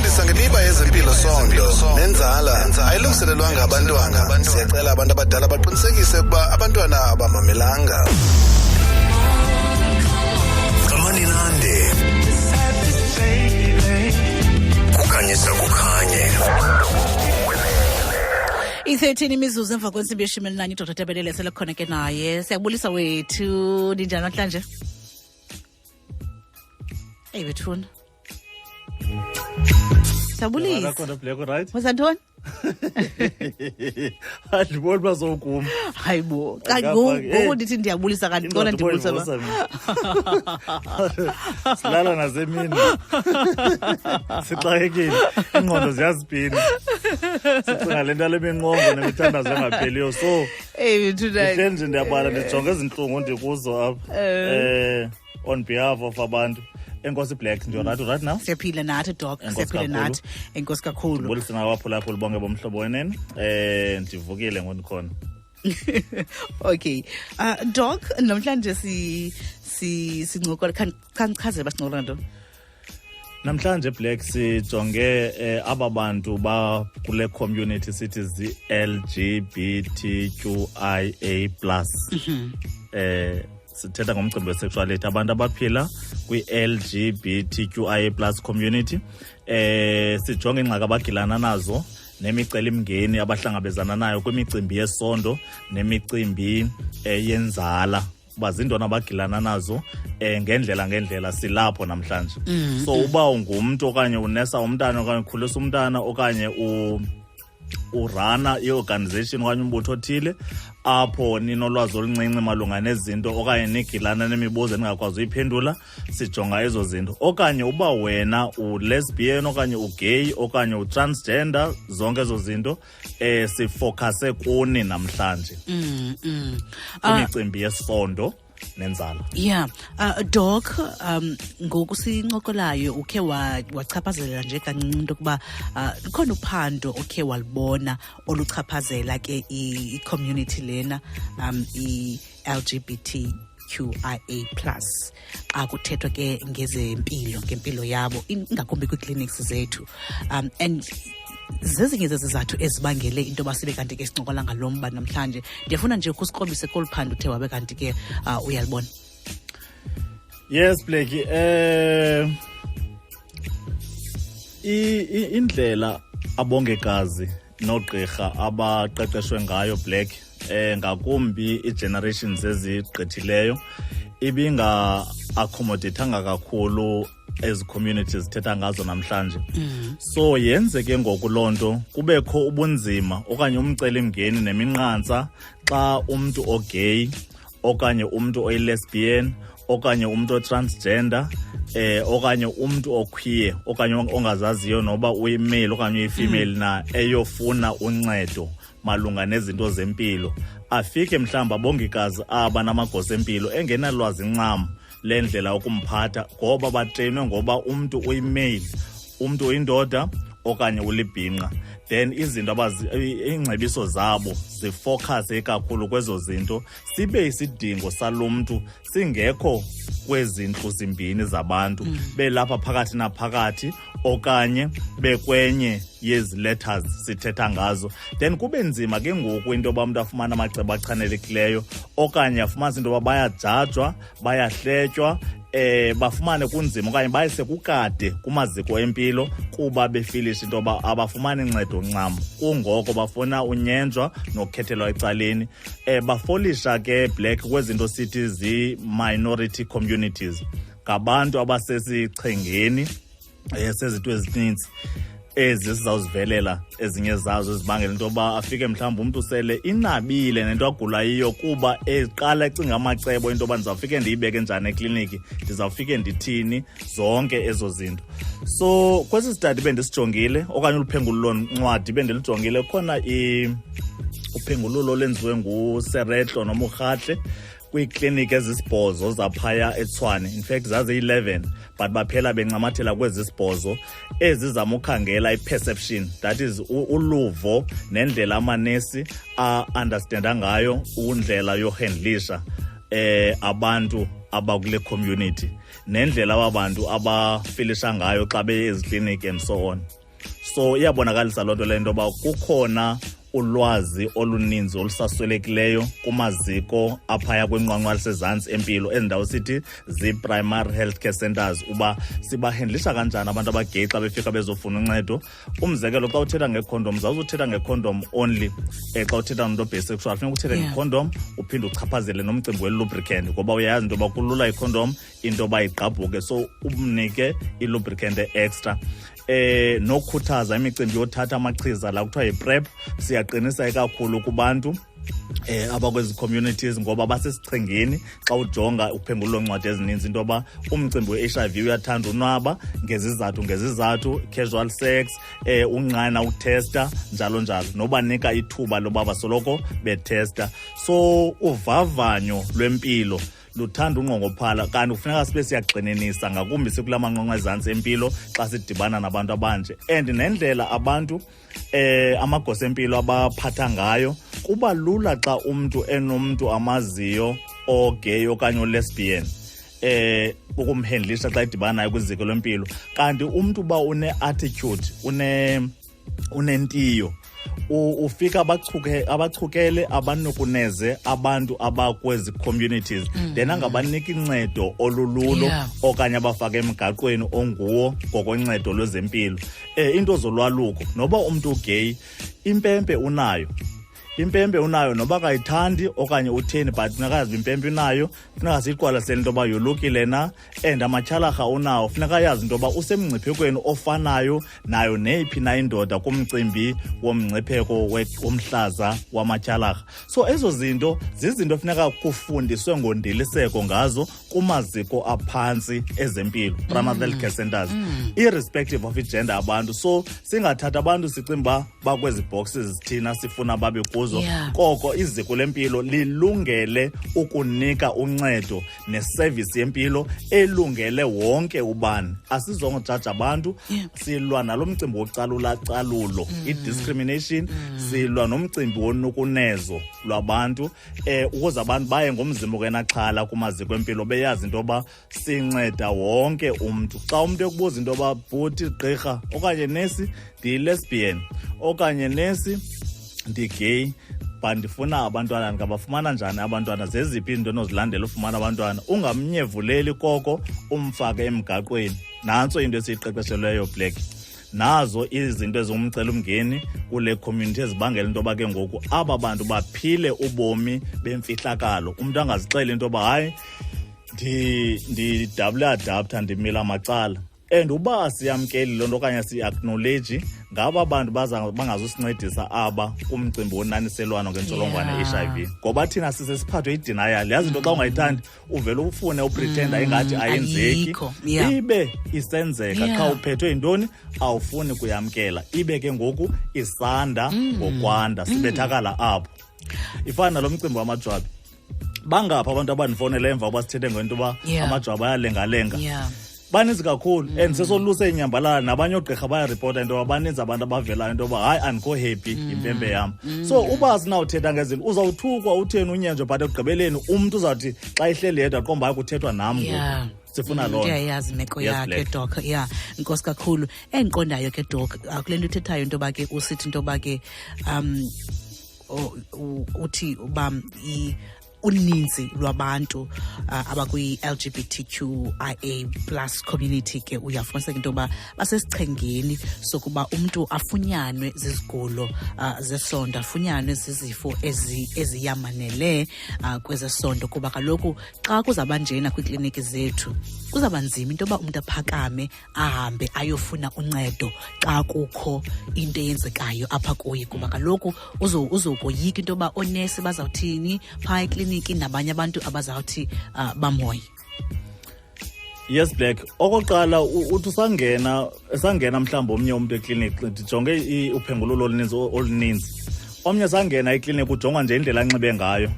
sifundisa ngemiba yezempilo sondlo nenzala ayilungiselelwanga abantwana. Siyacela abantu abadala baqinisekise ukuba abantwana abamamelanga. Qhamani nande. Khanyisa kukhanye. 13 imizuzu emva kwensimbi yeshumi elinanye uDr Tebelele selekhona ke naye. Siyakubulisa wethu, ninjani namhlanje? Hey bethuna. Siyabulisa. Khona Blaq right? Wasantoni? Andiboni bazokuma. Hayibo. Cha ngoku ndithi ndiyabulisa kanti ngona ndibulisa ba. Silala nasemini. Sixakekile. Ingqondo ziyazipina. Sicinga lento leminqongo nemithandazo engapheliyo. So bethuna. nje ndiyabala ndijonga izinhlungu ndikuzo apha. On behalf of abantu. Enkosi Blaq ndio right now. Siyaphila nathi doc, siyaphila nathi. Enkosi kakhulu. Bolisa nabaphulaphula bonke bomhlobo wenene. Ndivukile ngonikhona. Okay. Doc, namhlanje sincokola kanchaze basincokola nto. Namhlanje Blaq sijonge ababantu ba kule community sithi zi LGBTQIA+. Sithetha ngomcimbi wesexuality, abantu abaphila kwi-LGBTQIA+ community. Sijonge ingxaki abagilana nazo nemicelimngeni abahlangabezana nayo kwimicimbi yesondo nemicimbi yenzala. Uba zintona abagilana nazo ngendlela silapho namhlanje. So uba ungumntu okanye unesa umntana okanye ukhulisa umntana okanye urana i-organization okanye umbutho othile apho ninolwazi oluncinci malunga nezinto okanye nigilana nemibuzo ningakwazi uyiphendula, sijonga ezo zinto. Okanye uba wena u-lesbian okanye u-gay okanye u-transgender, zonke ezo zinto sifokase kuni namhlanje imicimbi yesondo nenzala. Yeah. Doc, ngoku sincokolayo ukhe wachaphazela nje kancinci into kuba likhona uphando okhe walibona oluchaphazela ke i-community lena i-LGBTQIA+. Akuthethwa ke ngempilo yabo ingakumbi kwi-clinics zethu. And zezinye zezizathu ezibangele into basibe kanti ke sincokola ngalomba namhlanje. Ndiyafuna nje ukusikrobise koluphando uthe wabe kanti ke uyalibona. Yes Blaq, indlela abongikazi nogqirha abaqeqeshwe ngayo Blaq, ngakumbi i-generations ezigqithileyo ibinga accommodatanga kakhulu ezi communities thetha ngazo namhlanje. So yenze ke ngoku lonto kubekho ubunzima okanye umcelimngeni neminqantsa xa umuntu ogay okanye umuntu oyi-lesbian okanye umuntu o-transgender okanye umuntu oqueer okanye ongazaziyo noba uyi-male okanye uyi-female na eyofuna uncedo malunga nezinto zempilo. Afike mhlamba abongikazi aba namagosa empilo engenalwazi ncam lendlela ukumphatha ngoba batrainwe ngoba umuntu uyi-male, umuntu uyindoda okanye ulibhinqa. Then izinto ingcebiso zabo zifocuse kakhulu kwezo zinto, sibe isidingo salomntu singekho kwezintlu zimbini zabantu, belapha phakathi naphakathi okanye bekwenye yezi letters sithetha ngazo. Then kube nzima ke ngoku into yoba umntu afumana amacebo achanelekileyo okanye afumana into yoba bayajajwa, bayahletywa, bafumane kunzima okanye bayise kukade kumaziko empilo kuba befilisha into yoba abafumani ncedo ncam, kungoko bafuna unyenjwa nokukhethelwa ecaleni. Bafolisha ke Blaq kwezinto sithi zi-minority communities, ngabantu abasesichengeni sezinto ezininzi sizawuzivelela ezinye zazo ezibangela into yoba afike mhlawumbi umntu sele inabile nento agula yiyo kuba eqala ecinga amacebo into yoba ndizawufike ndiyibeke njani ekliniki, ndizawufike ndithini, zonke ezo zinto. So kwesi study bendisijongile okanye uluphengululo ncwadi bendilijongile, khona uphengululo lenziwe nguSeretlo noma uRhatle kwiikliniki ezisibhozo zaphaya eTshwane. In fact zazi-11 but baphela bencamathela kwezisibhozo ezizama ukhangela i-perception, that is uluvo nendlela amanesi a-understanda ngayo indlela yohandlisha abantu abakule community. nendlela ababantu abafilisha ngayo xa beye ezikliniki and so on. So iyabonakalisa loo nto le nto yoba kukhona ulwazi oluninzi olusaswelekileyo kumaziko aphaya kwinqwanqwa lisezantsi empilo, ezindawo sithi zii-primary healthcare centers, uba sibahendlisha kanjani abantu abageyi xa befika bezofuna uncedo. Umzekelo, xa uthetha ngekhondom, zawuzuthetha ngekhondom only. Xa uthetha nomntu obisexual funeka uthethe ngekhondom, uphinde uchaphazele nomcimbi we-lubricant, ngoba uyayazi into yoba kulula ikhondom into yoba igqabhuke, so umnike i-lubricant extra. Nokukhuthaza imicimbi yothatha amachiza la kuthiwa yi-PrEP, siyaqinisa kakhulu kubantu abakwezi communities, ngoba basesichengeni xa ujonga uphengululo ncwadi ezininzi into yoba umcimbi we-HIV uyathanda unwaba ngezizathu, casual sex, unqana utesta, njalo njalo, nobanika ithuba loba basoloko betesta. So uvavanyo lwempilo luthanda unqongophala, kanti kufuneka sibe siyagxininisa ngakumbi sikula manqonqo ezantsi empilo xa sidibana nabantu abanje. And nendlela abantu amagosa empilo abaphatha ngayo, kuba lula xa umntu enomntu amaziyo ogay okanye olesbian ukumhendlisha xa idibana nayo kwiziko lempilo. Kanti umntu uba une-attitude, unentiyo, ufika abachukele abanokuneze abantu abakwezi communities, then angabanika incedo olululo okanye abafake emgaqweni onguwo ngokoncedo lwezempilo. Into zolwaluko, noba umntu ugay, impempe unayo noba kayithandi okanye utheni, but funeka yazi impempe unayo, funeka siyiqwalasele into yoba yolukile na, and amatyhalarha unawo, funeka yazi into yoba usemngciphekweni ofanayo nayo neyiphi na indoda kumcimbi womngcipheko womhlaza wamatyhalarha. So ezo zinto zizinto funeka kufundiswe ngondiliseko ngazo kumaziko aphantsi ezempilo, primary health care centers, irrespective of igender abantu. So singathatha abantu sicimba bakwezi boxes thina sifuna babe koko iziko lempilo lilungele ukunika uncedo neservice yempilo elungele wonke ubani. Asizongojaja abantu, silwa nalo mcimbi wocalulo, i-discrimination, silwa nomcimbi wonukunezo lwabantu, ukuze abantu baye ngomzimba kenaxhala kumaziko empilo beyazi into yoba sinceda wonke umntu. Xa umntu ekubuza into yoba bhuti, gqirha okanye nesi ndiyi-lesbian okanye nesi ndigay, but ndifuna abantwana, ndingabafumana njani abantwana, zeziphi into onozilandela ufumana abantwana, ungamnyevuleli koko, umfake emgaqweni. Nantso into esiyiqeqeshelweyo Blaq. Nazo izinto ezingumcela umngeni kule community ezibangela into yoba ke ngoku aba bantu baphile ubomi bemfihlakalo. Umntu angazixeli into yoba hayi ndi-double adapter, ndimila macala. And uba siyamkeli loo nto okanye si-acknowledge, ngaba bantu bangazusincedisa aba kumcimbi wonaniselwano ngentsholongwane ye-HIV, ngoba thina sisesiphathwe yi-denial. Yazi into xa ungayithandi uvele ufune upretenda ingathi ayenzeki, ibe isenzeka. Xa uphethwe yintoni awufuni kuyamkela, ibe ke ngoku isanda ngokwanda, sibethakala apho. Ifana nalo mcimbi wamajwabi. Bangapha abantu abandifowunela emva uba sithethe ngento yoba amajwabi ayalengalenga, baninzi kakhulu, and sesoluse inyambalala, nabanye oogqirha bayaripota into yoba baninzi abantu abavelayo into yoba hayi andikho happy impempe yam. So uba sinawuthetha ngezinto uzawuthukwa utheni unyenjwe, but ekugqibeleni umntu uzawuthi xa ihleli yedwa qomba hayi kuthethwa nam ngoku. Sifuna loo ndiyayazi imeko yakhe Doc. Inkosi kakhulu. Endiqondayo ke Doc, kule nto uthethayo into yoba ke usithi into yoba ke uthi uba uninzi lwabantu abakwi-LGBTQIA plus community ke uyafumaniseka into yoba basesichengeni sokuba umntu afunyanwe zizigulo zesondo, afunyanwe zizifo eziyamanele kwezesondo, kuba kaloku xa kuzaba njena kwiikliniki zethu kuzaba nzima into yoba umntu aphakame ahambe ayofuna uncedo xa kukho into eyenzekayo apha kuye, kuba kaloku uzokoyika into yoba oonesi bazawuthini phaa ekliniki nabanye abantu abazawuthi bamhoye. Yes Blaq, okokuqala uthi esangena mhlawumbi omnye umntu ekliniki, ndijonge uphengululo oluninzi. Omnye sangena ekliniki ujongwa nje indlela anxibe ngayo.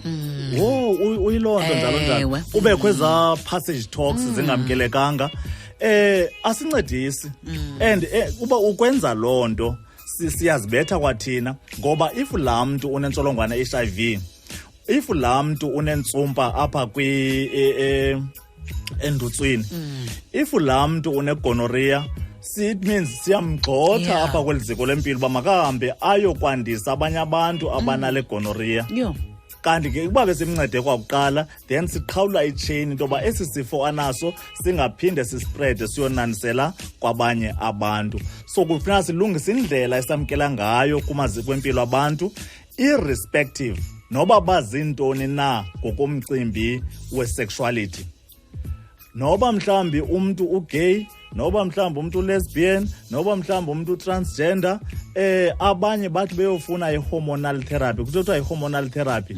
Uyiloo nto njalo njalo. Kubekho ezaa passage talks zingamkelekanga. Asincedisi. And uba ukwenza loo nto siyazibetha kwathina, ngoba if laa mntu unentsholongwane HIV, if laa mntu unentsumpa apha endutswini. If laa mntu unegonorrhea, it means siyamgxotha apha kweli ziko lempilo uba makahambe ayokwandisa abanye abantu abanale gonorrhea. Kanti ke ukuba besimncede kwakuqala, then siqhawula ichain into yoba esi sifo anaso singaphinde sispreade siyonanisela kwabanye abantu. So kufuneka silungise indlela esamkela ngayo kumaziko empilo abantu, irrespective noba bazintoni na ngokomcimbi we-sexuality. Noba mhlambi umntu ugay, noba mhlambi umntu lesbian, noba mhlambi umntu transgender, abanye bathi beyofuna i-hormonal therapy. Kuthiwa i-hormonal therapy.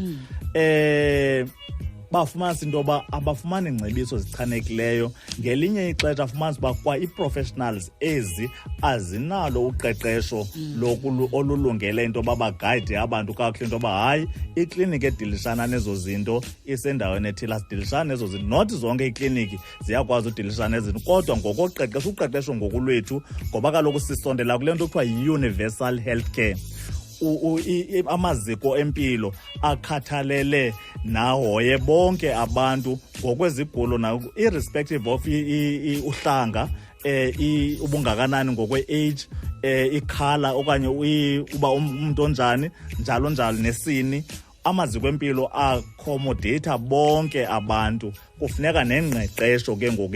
Bafumanisa into yoba abafumani ngcebiso zichanekileyo. Ngelinye ixesha afumanisa uba kwa ii-professionals ezi azinalo uqeqesho olulungele into yoba bagayide abantu kakuhle into yoba hayi, ikliniki edilishana nezo zinto isendaweni ethile, asidilishana nezo zinto. Not zonke iikliniki ziyakwazi udilishana nezinto, kodwa ngokoqeqesho, uqeqesho ngokulwethu, ngoba kaloku sisondela kule nto kuthiwa yi-universal healthcare. Amaziko empilo akhathalele nahoye bonke abantu ngokwezigulo na irrespective of uhlanga, ubungakanani ngokwe-age, ikhala okanye uba umuntu onjani, njalo njalo nesini. Amaziko empilo accommodate bonke abantu. Kufuneka nengqeqesho ke ngoku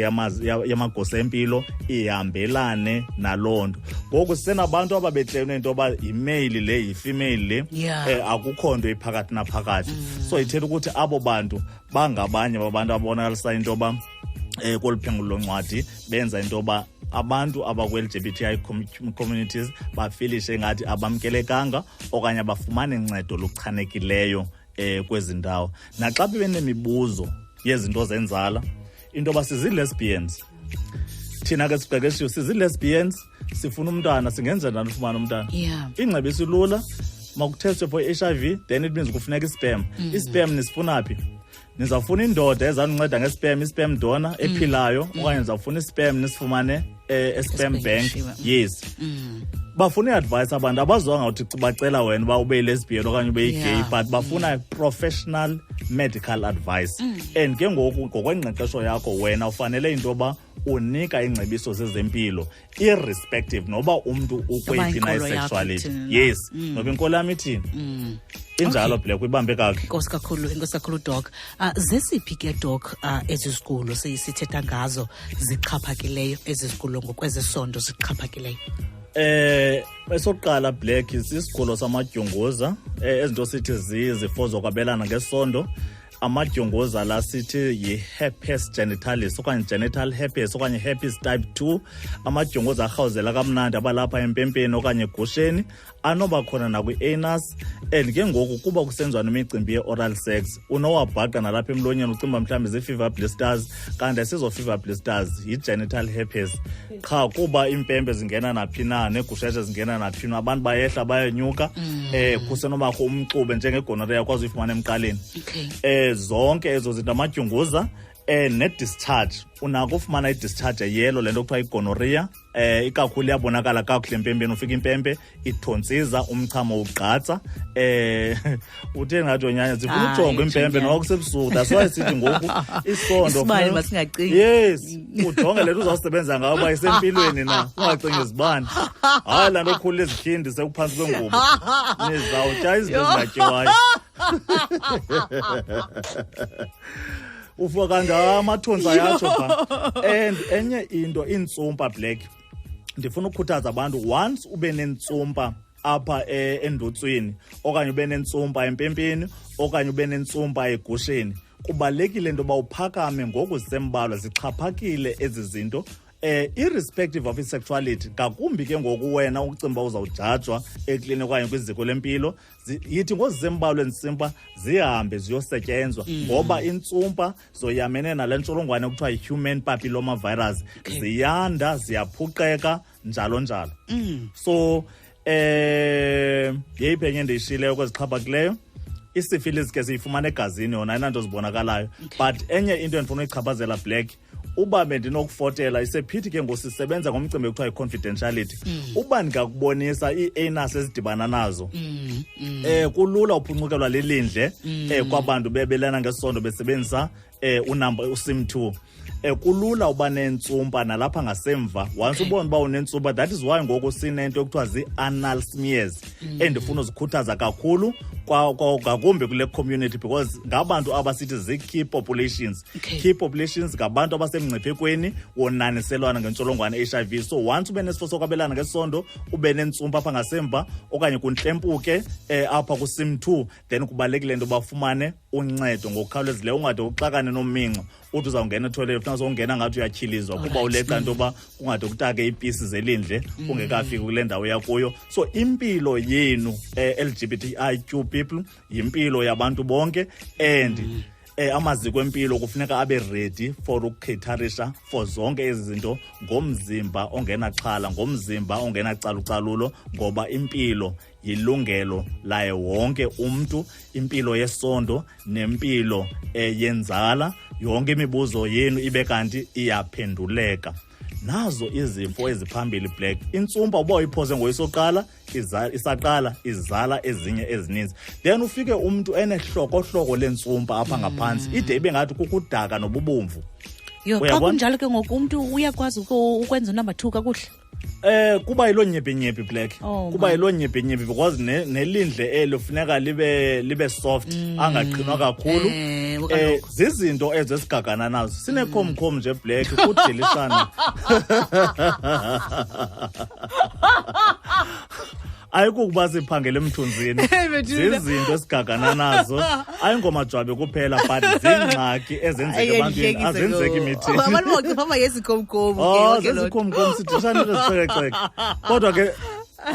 yamagosa empilo ihambelane naloo nto. Ngoku sisenabantu ababetlelwe into yoba yimeyili le, yifemeyili le, akukho nto iphakathi naphakathi. So ithetha ukuthi abo bantu bangabanye babantu abonakalisa into yoba koluphengulo loncwadi benza into yoba abantu abakwi-LGBTI communities bafilishe ngathi abamkelekanga okanye abafumane ncedo luchanekileyo kwezi ndawo. Naxa bebenemibuzo yezinto zenzala, into yoba sizi-lesbians, thina ke siqeqeshiwe sizi-lesbians, sifuna umntwana, singenza njani ufumana umntwana? Ingcebiso ilula, makuthestwe for i-HIV, then it means kufuneka i-sperm. I-sperm nisifuna phi? Nizawufuna indoda ezawunceda nge-sperm, i-sperm donor ephilayo, okanye nizawufuna i-sperm nisifumane e-sperm bank. Yes. Bafuna i-advice abantu abazonga uthi bacela wena uba ube yi-lesbian okanye ube yi-gay, but bafuna professional medical advice. And ke ngoku ngokwengqeqesho yakho wena ufanele into yoba unika ingcebiso zezempilo irrespective noba umntu ukweyiphi na i-sexuality. Yes. Noba inkolo yam ithini. Injalo Blaq, uyibambe kakuhle. Inkosi kakhulu Doc. Zesiphi ke Doc ezi zigulo sithetha ngazo zixhaphakileyo, ezi zigulo ngokwezesondo zixhaphakileyo? Esokuqala Blaq isigulo samadyunguza, ezinto sithi zizifo zokwabelana ngesondo. Amadyunguza la sithi yi-herpes genitalis okanye genital herpes okanye herpes type 2. Amadyunguza arhawuzela kamnandi abalapha empempeni okanye egusheni, anoba khona nakwi-anus. And ke ngoku kuba kusenziwa nemicimbi ye-oral sex, unowabhaqa nalapha emlonyeni ucimba mhlawumbi zii-fever blisters, kanti asizo-fever blisters, yi-genital herpes. Qha kuba impempe zingena naphi na, negusheshe zingena naphi na, abantu bayehla bayanyuka, kusenobakho umxube njengegonorrhea kwazi uyifumana emqaleni. Zonke ezo zinto amadyunguza ne-discharge, unako ufumana i-discharge yelo, le nto kuthiwa igonorrhea. Ikakhulu iyabonakala kakuhle empempeni, ufika impempe ithontsiza, umchamo ugqatsa. Utheni ngathi onyanya zifuna ujonga impempe noba kusebusuku. That's why sithi ngoku isondo yes, ujonge le nto uzawusebenza ngayo uba isempilweni na, ungacingi izibane. Hayi laa nto okhulula izikhindi sekuphantsi kwengubo, nizawutya izinto ezingatyiwayo. Ufa kanti amathonsi ayatsho pha. And enye into, iintsumpa Blaq, ndifuna ukukhuthaza abantu, once ube nentsumpa apha endotsweni okanye ube nentsumpa empempeni okanye ube nentsumpa egusheni, kubalulekile into yoba uphakame ngoku zisembalwa. Zixhaphakile ezi zinto, irrespective of i-sexuality. Ngakumbi ke ngoku wena ucimba uzawujajwa ekliniki okanye kwiziko lempilo, yithi ngozizembalwa ezisimpa zihambe ziyosetyenzwa, ngoba intsumpa zoyamene nale ntsholongwane kuthiwa yi-human papilloma virus, ziyanda, ziyaphuqeka, njalo njalo. So yeyiphi enye ndiyishileyo kwezixhaphakileyo? Isifilis ke siyifumana egazini, yona ayinanto zibonakalayo. But enye into endifuna uyichaphazela Blaq, uba bendinokufotela, isephithi ke ngosisebenza ngomcimbi ekuthiwa yi-confidentiality. Uba ndingakubonisa ii-anus ezidibana nazo, kulula uphuncukelwa lilindle kwabantu bebelana ngesondo besebenzisa unumber usim 2 kulula uba nentsumpa nalapha ngasemva once ubona uba unentsumpa. That is why ngoku sinento ekuthiwa zii-anal smears endifuna uzikhuthaza kakhulu ngakumbi kule community, because ngabantu abasithi zii-key populations. Key populations ngabantu abasemngciphekweni wonaniselwana ngentsholongwane i-HIV. So once ube nesifo sokwabelana ngesondo, ube nentsumpa apha ngasemva okanye kuntlempuke apha kusim 2, then kubalulekile into bafumane uncedo ngokukhawulezileyo, ungade uxakane nominxo uthi uzawungena etoilet funeka uzongena ngathi uyatyhilizwa kuba uleqa into yoba kungade kutake iipisi zelindle ungekafiki kule ndawo yakuyo. So impilo yenu LGBTIQ people yimpilo yabantu bonke, and amaziko empilo kufuneka abe ready for ukukhetharisha for zonke ezi zinto ngomzimba ongenaxhala, ngomzimba ongenacalucalulo, ngoba impilo yilungelo laye wonke umntu. Impilo yesondo nempilo yenzala, yonke imibuzo yenu ibe kanti iyaphenduleka. Nazo izifo eziphambili Blaq, intsumpa uba uyiphose ngoyisoqala isaqala izala ezinye ezininzi, then ufike umntu enehlokohloko lentsumpa apha ngaphantsi ide ibe ngathi kukudaka nobubomvu. Xa kunjalo ke ngoku umntu uyakwazi ukwenza unumber 2 kakuhle? Kuba yiloo nyephi Blaq, kuba yiloo nyephi because nelindle elo funeka libe soft, angaqhinwa kakhulu. Zizinto ezo esigagana nazo, sinekhomkhom nje Blaq kudelishana. Ayikukuba siphangele emthunzini, zizinto esigagana nazo, ayingomajwabe kuphela but ziingxaki ezenzeka ebantwini, azenzeki imithini. Abantu baba yezikhomkhom. Zezikhomkhom sidishana nezicekeceke. Kodwa ke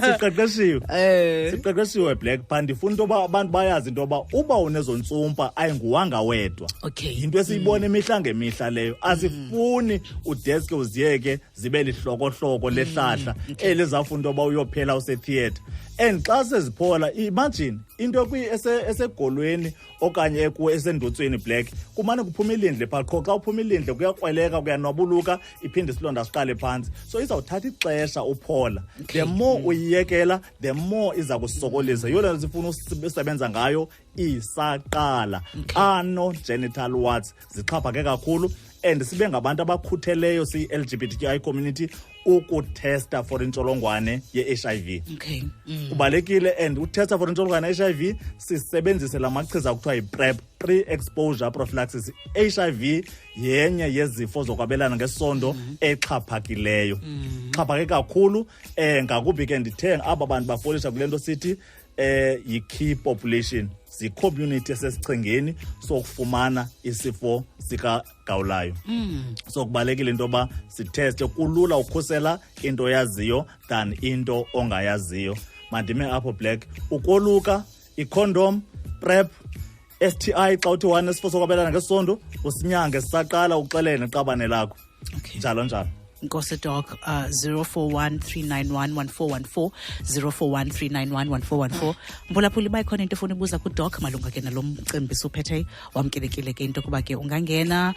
siqeqeshiwe Blaq, but ndifuna into yoba abantu bayazi into yoba uba unezo ntsumpa ayinguwanga wedwa. Yinto esiyibona imihla ngemihla leyo. Azifuni udeske uziyeke zibe lihlokohloko lehlahla elizafuna into yoba uyophela usetheatre. And xa seziphola, imagine into esegolweni okanye esendotsweni Blaq, kumane kuphuma ilindle phaa qho. Xa uphuma ilindle kuyakrweleka, kuyanwabuluka, iphinde isilonda siqale phantsi. So izawuthatha ixesha uphola. The more uyiyekela, the more iza kusokolisa. Yho lento sifuna usebenza ngayo isaqala. Genital warts zixhaphake kakhulu, and sibe ngabantu abakhutheleyo siyi-LGBTQI community ukutesta for intsholongwane ye-HIV. Kubalekile, and utesta for intsholongwane ye-HIV sisebenzise la machiza kuthiwa yi-PrEP, pre-exposure prophylaxis. HIV yenye yezifo zokwabelana ngesondo exhaphakileyo, xhaphake kakhulu. Ngakumbi ke ndithe aba bantu bafolisha kule nto sithi yi-key population, zi-community esesichengeni sokufumana isifo sikagawulayo. So kubalekile into yoba sitheste, kulula ukhusela into oyaziyo than into ongayaziyo. Mandime apho Blaq, ukoluka, ikhondom, PrEP, STI xa uthi wanesifo sokwabelana ngesondo, usinyange sisaqala, uxelene neqabane lakho, njalo njalo. Nkosi Doc, 0413911414 0413911414. Mphulaphuli bayikhona into efuna ibuza kuDoc malunga ke nalo mcimbi suphethe wamkelekile ke into kuba ke ungangena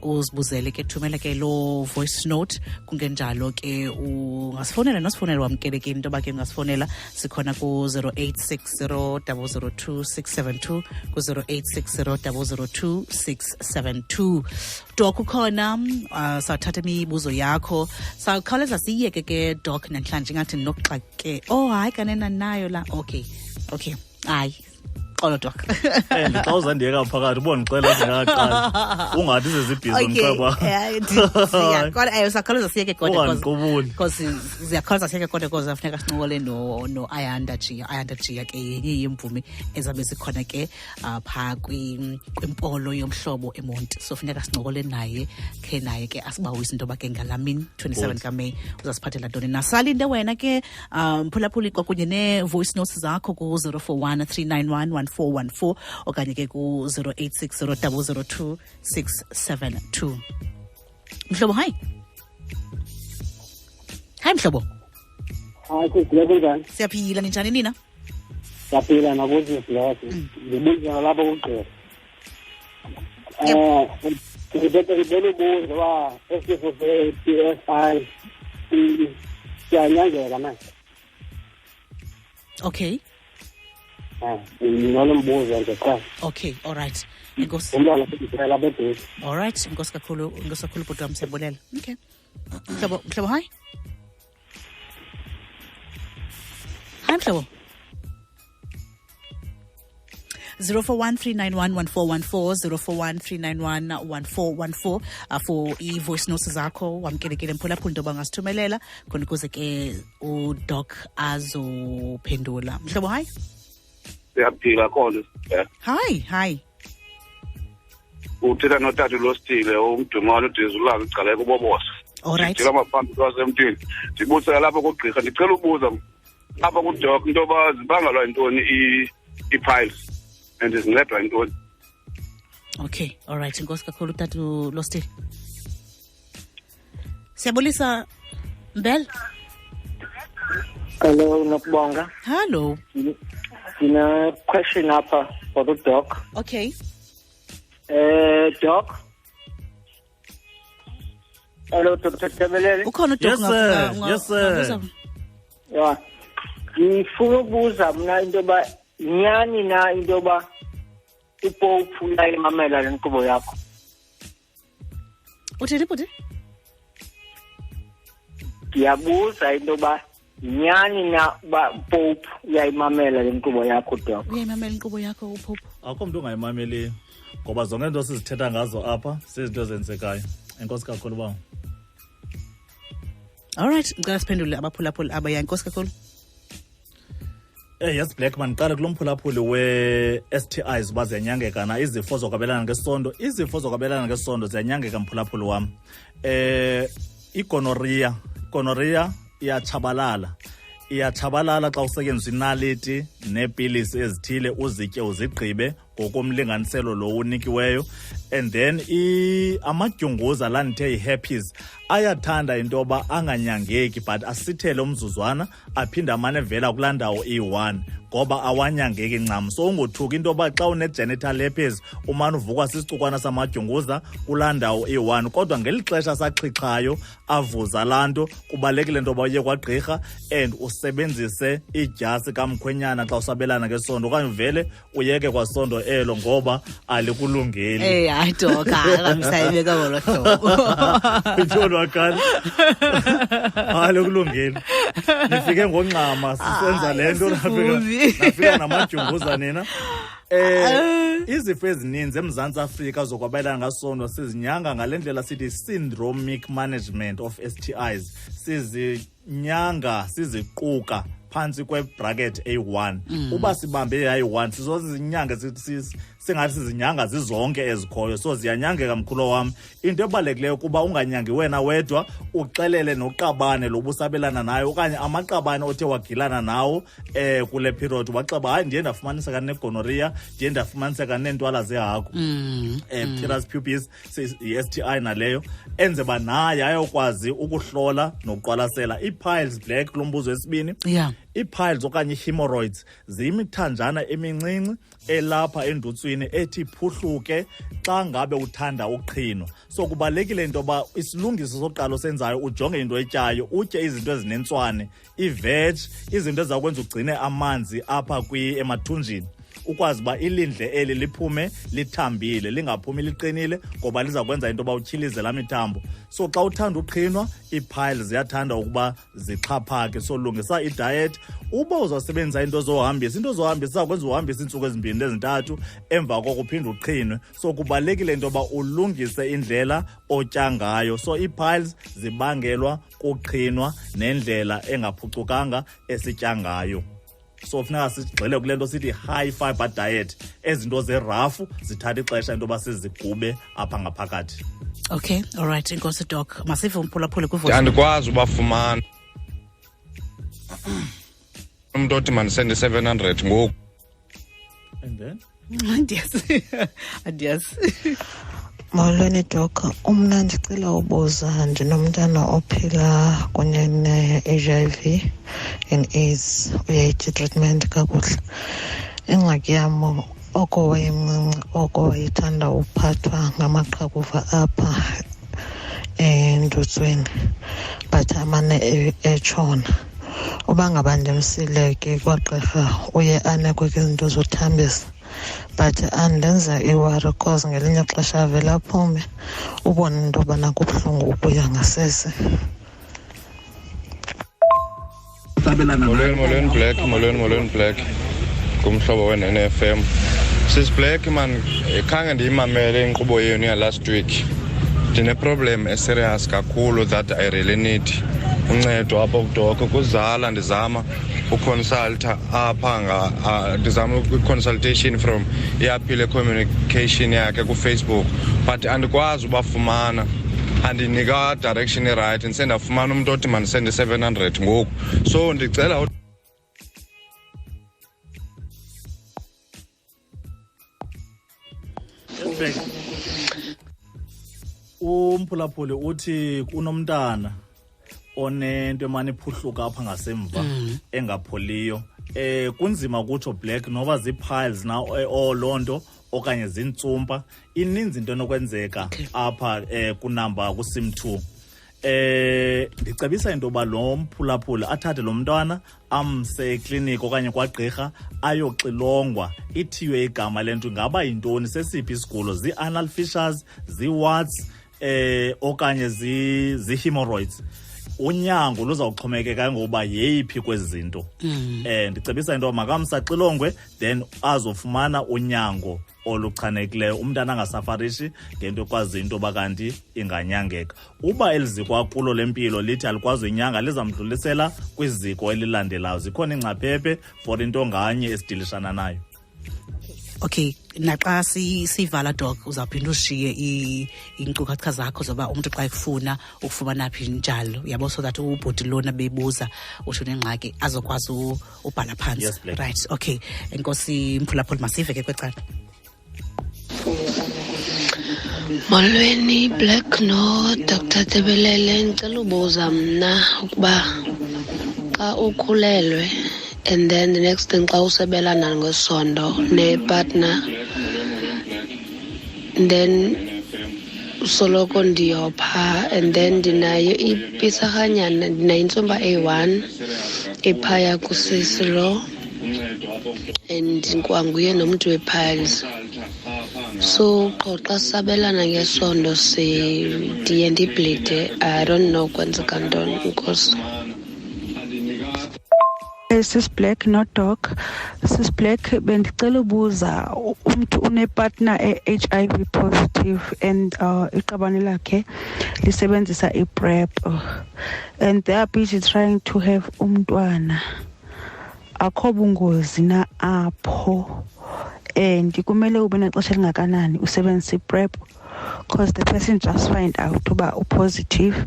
uzibuzele ke thumela ke lo voice note, kungenjalo ke ungasifonela nosifonela wamkelekile into ba ke ungasifonela sikhona ku 0860002672 ku 0860002672. Doc ukhona, sawuthatha imibuzo yakho, sawukhawuleza siyiyeke ke Doc namhlanje ngathi nokuxake. Hayi kanena nayo la. Okay hayi xolo Doc. Xa uzandiyeka phakathi ubona ngicela singaqala ungathi sezibhizi umceba. Kodwa ayosakhawuleza siyeke kodwa because ziyakhawuleza siyeke kodwa because afuneka sinqokole no Ayanda Gia ke yenye yemvumi ezabe zikhona ke pha kwimpolo yomhlobo eMonti. So funeka sinqokole naye ke asibawisa into bakhe ngalamini 27 kaMeyi uzasiphathela ntoni. Nasalinde wena ke mphulaphuli kwakunye ne voice notes zakho ku 0413911414 okanye ke ku 0860002672. Mhlobo, hi Mhlobo. Kunjani? Siyaphila, ninjani nina? Siyaphila nakuthi siyazi. Ngibuza lapha kugqira. Ngibele ubuzo wa esifo se-PSI siyanyangeka manje. Okay. Nonombuzo nje cha. Okay, all right. Inkosi. Umntwana sibisela bedesi. All right, inkosi kakhulu bhuti wami siyabulela. Okay. Mhlobo, hi. Hi, Mhlobo. 0413911414 0413911414 for i-voice notes zakho wamkelekile mphulaphula into bangasithumelela khona ukuze ke udoc azophendula. Mhlobo, hi. Siyaphila khona. Hi. Uthela notata lostile umdumalo udizulaka icala kubobosa. Alright. Ngicela maphambi kwasemntini. Ndibuthela lapha kugqirha ndicela ubuza apha kudoc into bazibangalwa intoni i-piles and izincedwa intoni. Okay, all right. Inkosi kakhulu utata lostile. Siyabulisa Mbel. Hello, Nokubonga. Hello. In a question up for the doc. Okay. Doc. Hello, Dr. Tebelele. Ukhona udoc Yes, sir. Yeah. Ngifuna ukubuza mina into ba nyani na into ba ipopu la imamela lenkubo yakho. Uthini bhuti? Ngiyabuza into ba nyani na ba popu uyayimamela lenkubo yakho doc. Uyayimamela inkqubo yakho uPope? Akho mntu ungayimameliyo ngoba zonke into sizithetha ngazo apha sizinto ezenzekayo. Enkosi kakhulu bawo. All right, ngicela siphendule abaphulaphuli abaya. Inkosi kakhulu. Yes, Blaq man, qala kulo mphulaphuli we-STIs uba ziyanyangeka na izifo zokwabelana ngesondo. Izifo zokwabelana ngesondo ziyanyangeka mphulaphuli wam. Igonorrhea iyatshabalala xa usetyenziswa inaliti neepilisi ezithile uzitye uzigqibe ngokomlinganiselo lo unikiweyo. And then amadyunguza la ndithe yi-herpes ayathanda into yoba anganyangeki but asithele umzuzwana aphinde amane vela kulaa ndawo iyi-1 ngoba awanyangeki ncam. So ungothuki into yoba xa une-genital herpes umane uvukwa sisicukwana samadyunguza kulaa ndawo iyi-1 kodwa ngeli xesha saxhixhayo avuza laa nto kubalulekile into yoba uye kwagqirha and usebenzise idyasi kamkhwenyana xa usabelana ngesondo okanye uvele uyeke kwasondo elo ngoba alikulungeli. Hayi doc, akamsayibeka ngolo hlobo. Ntoni wakhala? Alikulungeli. Nifike ngonqama sisenza le nto nafika namadyunguza nina. Izifo ezininzi eMzantsi Afrika zokwabelana ngasondo sizinyanga ngale ndlela sithi syndromic management of STIs. Sizinyanga siziquka phantsi kwebracket A1. Uba sibambe i1 sizozinyanga singathi sizinyanga zizonke ezikhoyo. So ziyanyangeka mkhulo wam. Into ebalulekileyo kuba unganyangi wena wedwa uxelele noqabane lobusabelana nayo okanye amaqabane othe wagilana nawo kule period waxaba hayi ndiye ndafumaniseka negonorrhea, ndiye ndafumaniseka neentwala zehagu. Pteris pubis i-STI naleyo enze ba naye ayokwazi ukuhlola nokuqwalasela i-piles. Blaq kulo mbuzo wesibini. Yeah. I-piles okanye hemorrhoids ziyimithanjana emincinci elapha endutswini ethi phuhluke xa ngabe uthanda uqhinwa. So kubalekile into yoba isilungiso soqala osenzayo ujonge into etyayo, utye izinto ezinentswane, i-veg, izinto ezizakwenza ugcine amanzi apha emathunjini ukwazi uba ilindle eli liphume lithambile lingaphumi liqinile ngoba liza kwenza into yoba utyhilize la mithambo. So xa uthanda uqhinwa ii-piles ziyathanda ukuba zixhaphake. So lungisa idiet. Uba uzawusebenzisa into zohambisa zizakwenza uhambisa iintsuku ezimbini ezintathu emva koko uphinde uqhinwe. So kubalulekile into yoba ulungise indlela otya ngayo. So ii-piles zibangelwa kuqhinwa nendlela engaphucukanga esitya ngayo. So funeka sigxile kule nto sithi high fiber diet. Ezinto zerafu zithatha ixesha into yoba sizigube apha ngaphakathi. Okay, all right. Inkosi doc. Masive umphulaphule kwivoice. Andikwazi ubafumana. Umuntu othi mandisende 700 ngoku. And then? Adios. Molweni doc, umna ndicela ubuza ndinomntana ophila kunye ne-HIV and AIDS uyayitya treatment kakuhle. Ingxaki yam oko wayemncinci oko wayethanda uphathwa ngamaqhakuva apha endutsweni but amane etshona. uba ngaba ndimsile ke kwagqirha uye anekwe ke izinto zothambisa, but andenza iwari cause ngelinye xesha avele aphume ubone into yobana kubuhlungu ukuya ngasese. Molweni Blaq. Kumhlobo we-NFM. Sis Blaq man, khange ndiyimamele inkqubo yenu ya last week. Ndine-problem serious kakhulu that I really need uncedo apha kudoko kuzala ndizama uconsulta apha ndizama consultation from iyaphile communication yakhe ku-Facebook, but andikwazi ubafumana. Andinika direction right ndisendafumana umuntu othi mandisende 700 ngoku, so ndicela umphulaphuli uthi kunomntana onento emane iphuhluka apha ngasemva engapholiyo. Kunzima ukutsho Blaq noba zii-piles na lonto okanye zintsumpa, ininzi into enokwenzeka apha kunamba kusim 2. Ndicebisa into yoba lo mphulaphuli athathe lo mntwana amse ekliniki okanye kwagqirha ayoxilongwa, ithiywe igama lento ingaba yintoni, sesiphi isigulo, zii-anal fissures, zii-warts okanye zii-hemorrhoids. Unyango luzawuxhomekeka ngoba yeyiphi kwezi zinto. Ndicebisa into makamsaxilongwe then azofumana unyango oluchanekileyo, umntana angasafarishi ngento ekwazi into yoba kanti inganyangeka. Uba eliziko kulo lempilo lithi alikwazi unyanga, lizamdlulisela kwiziko elilandelayo. Zikhona ingcaphephe for into nganye esidilishana nayo. Okay, naxa sivala doc uzawuphinda ushiye iinkcukacha zakho zoba umuntu xa ekufuna ukufumana phi njalo, yabo, so that ubhodi lona bebuza usho nengxaki azokwazi ubhala phansi. Yes, right, okay. Enkosi Mphulaphuli, masive ke kwecala. Molweni Blaq no Dr. Tebelele, ngicela ubuza mna ukuba xa ukhulelwe and then the next thing xa usebelana ngesondo ne-partner then usoloko ndiyopha and then ndinayo ipisarhanyana, ndinayo intsumba eyi-1 ephaya kusisilo and kwanguye nomntu we-piles. So xa sabelana ngesondo ndiye ndibleede. I don't know kwenzeka ntoni. Inkosi. Sis Blaq no doc. Sis Blaq, bendicela ubuza, umuntu unepartner HIV positive and iqabane lakhe lisebenzisa iPrep and they are busy trying to have umntwana. Akho bungozi na apho and kumele ube nexesha elingakanani usebenzisa iPrep, because the person just find out uba positive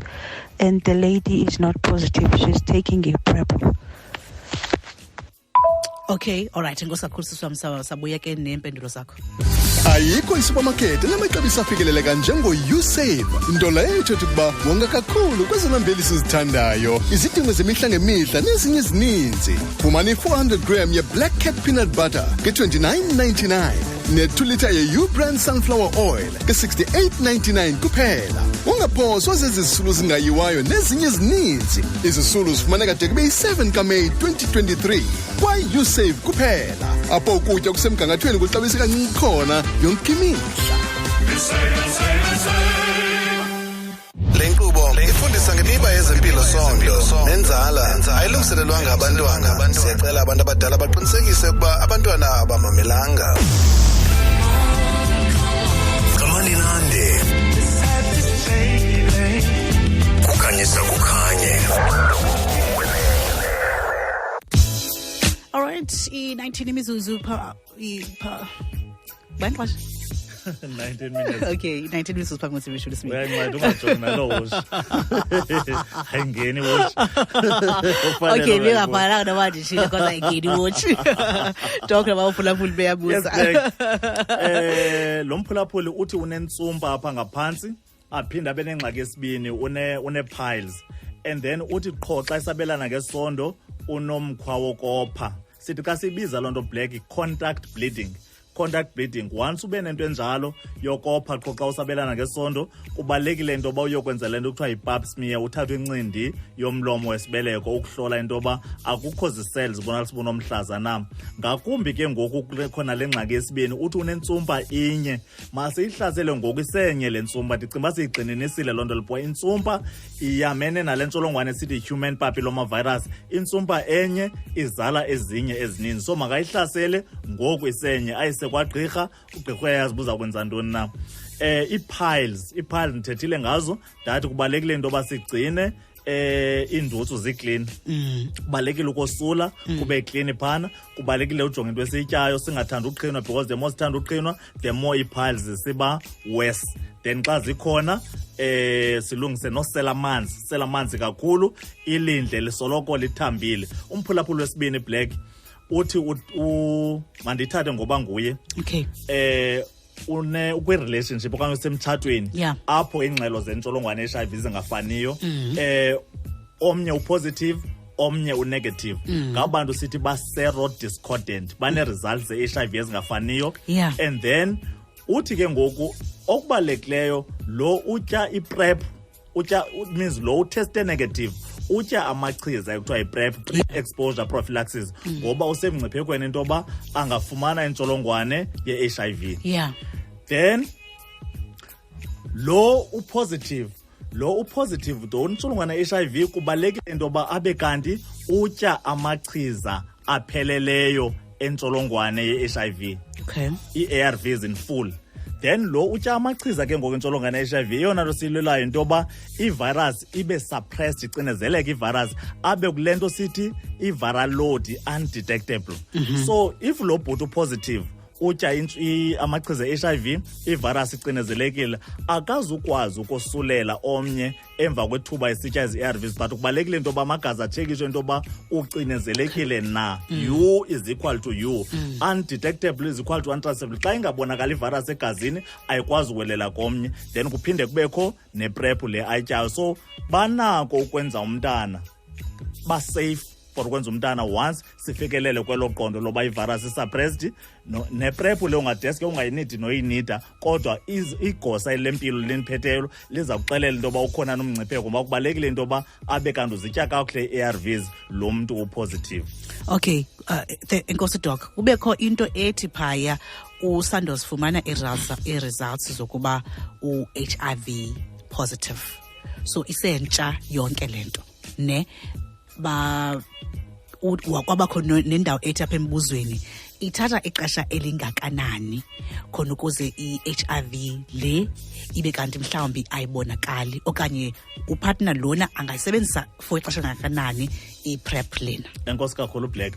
and the lady is not positive, she's taking iPrep. Okay, all right. Ngosakhuliswa sabuya ke nempendulo zakho. Ayikho isupermarket enamaxabiso afikeleleka njengo-USave, nto leyo ithetha ukuba wonga kakhulu kwezona mveliso zithandayo, izidingo zemihla ngemihla nezinye ezininzi. Fumana i-400 gram ye-Black Cat peanut butter ke-29.99 ne-2 litre ye-U-brand sunflower oil ke-68.99 kuphela. Ungaphoswa zezisulu zingayiwayo nezinye ezininzi. Izisulu zifumaneka de kube yi-7 kaMeyi 2023 kwa-USave kuphela, apho ukutya kusemgangathweni kuxabisa kancinci khona yonke imihla. Le nkqubo ifundisa ngemiba yezempilo sonke nenzala, ayilungiselelwanga abantwana. Siyacela abantu abadala baqinisekise ukuba abantwana abamamelanga. Qhamani nande Khanyisa Kukhanye. All right, 19 imizuzu pa 19 minutes. Okay, 19 minutes phambi kokuthi sishule simi. Uyanceda ungajongi nalo wash. Ayingeni wash. Okay, ngingabhalanga noma nje shile because ayingeni watch. Talking about umphulaphuli beyabuza. Lo mphulaphuli uthi unentsumpa apha ngaphansi, aphinda abe nengxaki yesibini, une piles, and then uthi qho xa isabelana ngesondo unomkhwa wokopha. Sithi xa sibiza loo nto Blaq contact bleeding. contact bleeding. Once ube nento enjalo yokopha qho xa usabelana ngesondo, kubalekile into ba uyokwenza lento kuthiwa yi-pap smear, uthathwe incindi yomlomo wesibeleko ukuhlola into ba akukho zi-cells zibonakala sibunomhlaza na. Ngakumbi ke ngoku khona le ngxaki yesibini, uthi unentsumpa inye, masiyihlasele ngoku isenye le ntsumpa. Ndicinga uba siyigxininisile loo nto lipo. Intsumpa iyamene nale ntsholongwane esithi human papilloma virus. Intsumpa enye izala ezinye ezininzi, so makayihlasele ngoku isenye ayise kwagqirha, ugqirha uyayazi uba uzakwenza ntoni na. Ii-piles ndithethile ngazo, ndathi kubalekile into yoba sigcine iindutsu ziclean. Kubalekile ukosula kube clean phana, kubalekile ujonga into esiyityayo, singathanda uqhinwa, because the more sithanda uqhinwa the more ii-piles zisiba worse. Then xa zikhona silungise nosela amanzi, sela amanzi kakhulu, ilindle lisoloko lithambile. Umphulaphula wesibini Blaq uthi mandithathe ngoba nguye. Okay. Ukwi-relationship okanye usemtshatweni apho ingxelo zentsholongwane ye-HIV zingafaniyo, omnye upositive omnye unegative, ngabantu sithi ba-serodiscordant, bane-results ze-HIV ezingafaniyo. And then uthi ke ngoku okubalulekileyo lo utya i-PrEP, means lo uteste negative utya amachiza ekuthiwa yi-PrEP, pre-exposure prophylaxis, ngoba usemngciphekweni into yoba angafumana intsholongwane ye-HIV. Then lo upositive do intsholongwane ye-HIV kubalekile into yoba abe kanti utya amachiza apheleleyo entsholongwane ye-HIV, i-ARVs in full. Then lo utya amachiza ke ngoku intsholongwane ye-HIV, eyona nto siyilwelayo into yoba i-virus ibe suppressed, icinezeleke i-virus, abe kule nto sithi i-viral load undetectable. So if lo bhuti positive utya amachiza e-HIV, i-virus icinezelekile, akazukwazi ukosulela omnye emva kwethuba esitya ezi-ARVs, but kubalekile into yoba amagazi atshekishwe into yoba ucinezelekile na. U is equal to U. Undetectable is equal to untraceable. Xa ingabonakala i-virus egazini ayikwazi uwelela komnye, then kuphinde kubekho ne-PrEP le ayityayo. So banako ukwenza umntana ba-safe for ukwenza umntana once sifikelele kwelo qondo loba i-virus isuppressed. Ne-PrEP le ungadeske ungayinidi noyinida, kodwa igosa lempilo liniphetheyo liza kuxelela into yoba ukhona nomngcipheko, ngoba kubalekile into yoba abe kanti uzitya kakuhle i-ARVs lo mntu upositive. Okay, enkosi doc, kubekho into ethi phaya usandozifumana i-results zokuba u-HIV positive, so isentsha yonke lento ne kwabakho nendawo ethi apha embuzweni ithatha ixesha elingakanani khona ukuze i-HIV le ibe kanti mhlawumbi ayibonakali, okanye upartner lona angayisebenzisa for ixesha elingakanani i-PrEP lena? Enkosi kakhulu Blaq.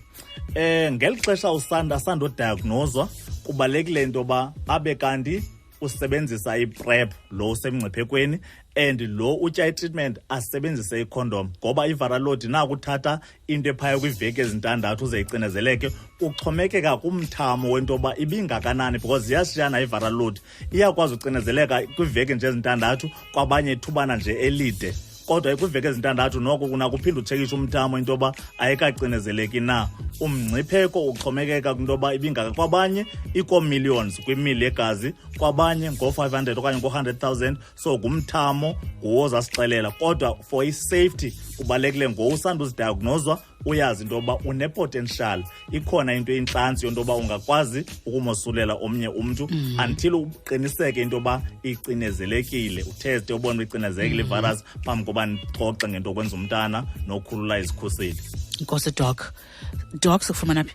Ngeli xesha asandodiagnoswa kubalekile into yoba abe kanti usebenzisa i-PrEP lo usemngciphekweni, and lo utya i-treatment asebenzise i-condom, ngoba i-viral load nakuthatha into ephaya kwiveki ezintandathu uze icinezeleke. Uxhomekeka kumthamo wento yoba ibingakanani, because ziyashiyana i-viral load, iyakwazi ucinezeleka kwiveki nje ezintandathu, kwabanye ithubana nje elide, kodwa kwiveki ezintandathu noko kunakuphinde utshekishe umthamo into yoba ayikacinezeleki na. Umngcipheko uxhomekeka kwinto yoba ibingaka, kwabanye iko-millions kwimili yegazi, kwabanye ngo-500 okanye ngo-100,000. So ngumthamo nguwoza sixelela, kodwa for i-safety kubalekile ngowusanda uzidiagnoswa uyazi into yoba une-potential, ikhona into intlantsi yonto yoba ungakwazi ukumosulela omnye umntu until uqiniseke into yoba icinezelekile, utheste ubone ucinezelekile i-virus phambi koba nixoxe ngento okwenza umntana nokhulula izikhuseli. Nkosi doc sikufumana phi?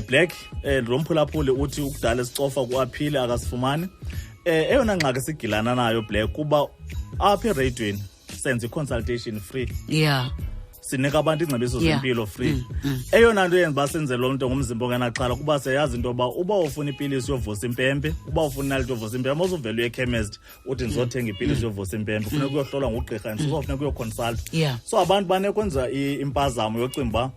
Blaq, lo mphulaphuli uthi ukudala sicofa kuaphile akasifumani. Eyona ngxaki sigilana nayo Blaq kuba apha ereyidweni senze i-consultation free. Sinika abantu ingcebiso zempilo free. Eyona nto yenza uba senze lo nto ngomzimba ongenaxhala kuba siyazi into yoba uba ufuna ipilisi yovusa impempe, uba ufuna inaliti yovusa impempe, mawuzuvele uye-chemist uthi ndizothenga ipilisi yovusa impempe, funeka uyohlolwa ngugqirha ndisofuneka uyoconsult. So abantu banekwenza impazamo yocinga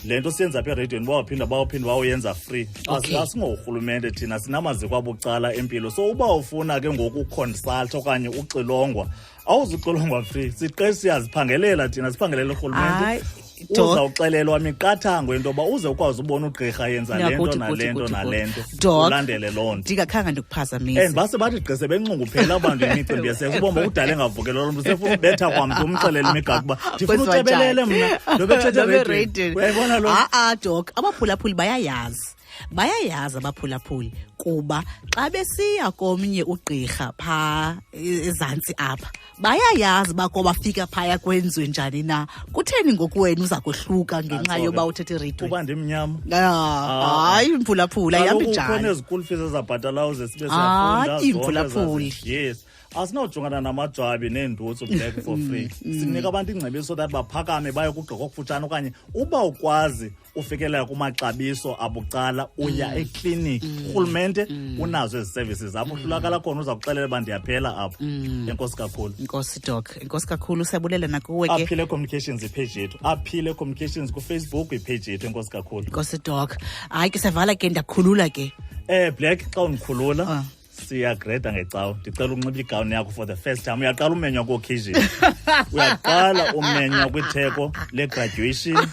le nto siyenza apha ereyidweni bawaphinda bayoyenza free. Asingorhulumente thina sinamaziko abucala empilo, so uba ufuna ke ngoku uconsult okanye uxilongwa awuzuxilongwa free. Siqe siyaziphangelela thina, siphangelele urhulumente uzawuxelelwa miqathango into yoba uze ukwazi ubona ugqirha yenza lento nalento ulandele loo nto. Ndingakhange ndikuphazamisa. And base bathi gqise bencunguphela abantu imicimbi yesex ubomba kudala engavukela loo mntu sefuna ubetha kwamntu umxelele imigaqo uba ndifuna utebelele mna ndobethethe radio. Uyayibona loo nto? Doc, abaphulaphuli bayayazi abaphulaphuli kuba xa besiya komnye ugqirha phaa ezantsi apha bayayazi uba bafika phaya kwenziwe njani na. Kutheni ngoku wena uza kohluka ngenxa yoba uthethe radio? Kuba ndimnyama. Hayi mphulaphula ihambi njani. Kukhona ezikulu fees ezabhatalayo ze sibe siyafunda. Imphulaphuli. Yes. Asinawujongana namajwabi neendutsu Blaq for free. Sinika abantu ingcebiso so that baphakame baye kugqirha okufutshane okanye uba ukwazi ufikelela kumaxabiso abucala uya ekliniki. Urhulumente unazo ezi services apho uhlulakala khona uza kuxelela uba ndiyaphela apho. Enkosi kakhulu. Enkosi Doc. Enkosi kakhulu siyabulela nakuwe ke. Aphile Communications ipage yethu. Aphile Communications kuFacebook ipage yethu. Enkosi kakhulu. Enkosi Doc. Hayi ke siyavala ke ndakhulula ke. Blaq xa undikhulula siyagreda ngecawe ndicela unxiba igawuni yakho for the first time. Uyaqala umenywa ku-occasion. Uyaqala umenywa kwitheko le-graduation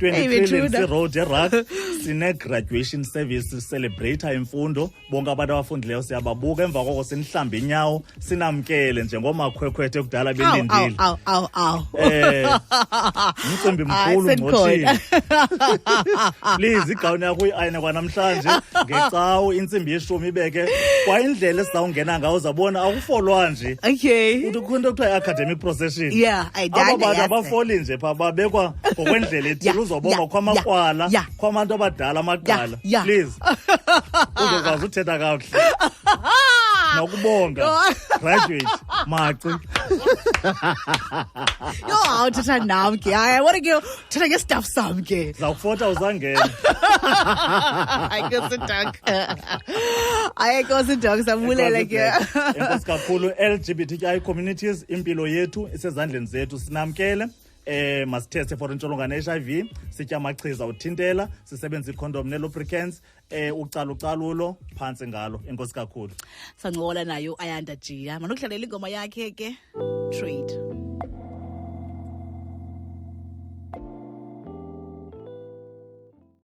23 si-road erak sine-graduation service celebrate imfundo. Bonke abantu abafundileyo siyababuka. Emva koko sinihlambe inyawo sinamkele njengoomakhwekhwethe kudala belindile. Umcimbi mkhulu ngcothile. Please igawuni yakho uyi-ayine kwanamhlanje ngecawe intsimbi yeshumi ibeke kwa indlela esizawungena ngawo uzabona akufolwa nje. Okay. Uthi khona into kuthiwa academic procession. Yeah, aba bantu abafoli nje pha babekwa ngokwendlela ethile uzobonga kwamakrwala kwabantu abadala amaqala. Please uzokwazi uthetha kakuhle nokubonga graduate Maci. Uthetha nam ke. I want to go uthetha nge-stuff sam ke. Zawufota uzangena. Ayikosi Doc sabulela ke. Enkosi kakhulu. LGBTQI communities impilo yethu isezandleni zethu sinamkele. Masitheste for intsholongwane HIV, sitya amachiza uthintela, sisebenza icondom ne-lubricants, ucalucalulo phantsi ngalo. Enkosi kakhulu. Sancokola nayo Ayanda Jia. Manokudlalela ingoma yakhe ke. Trade.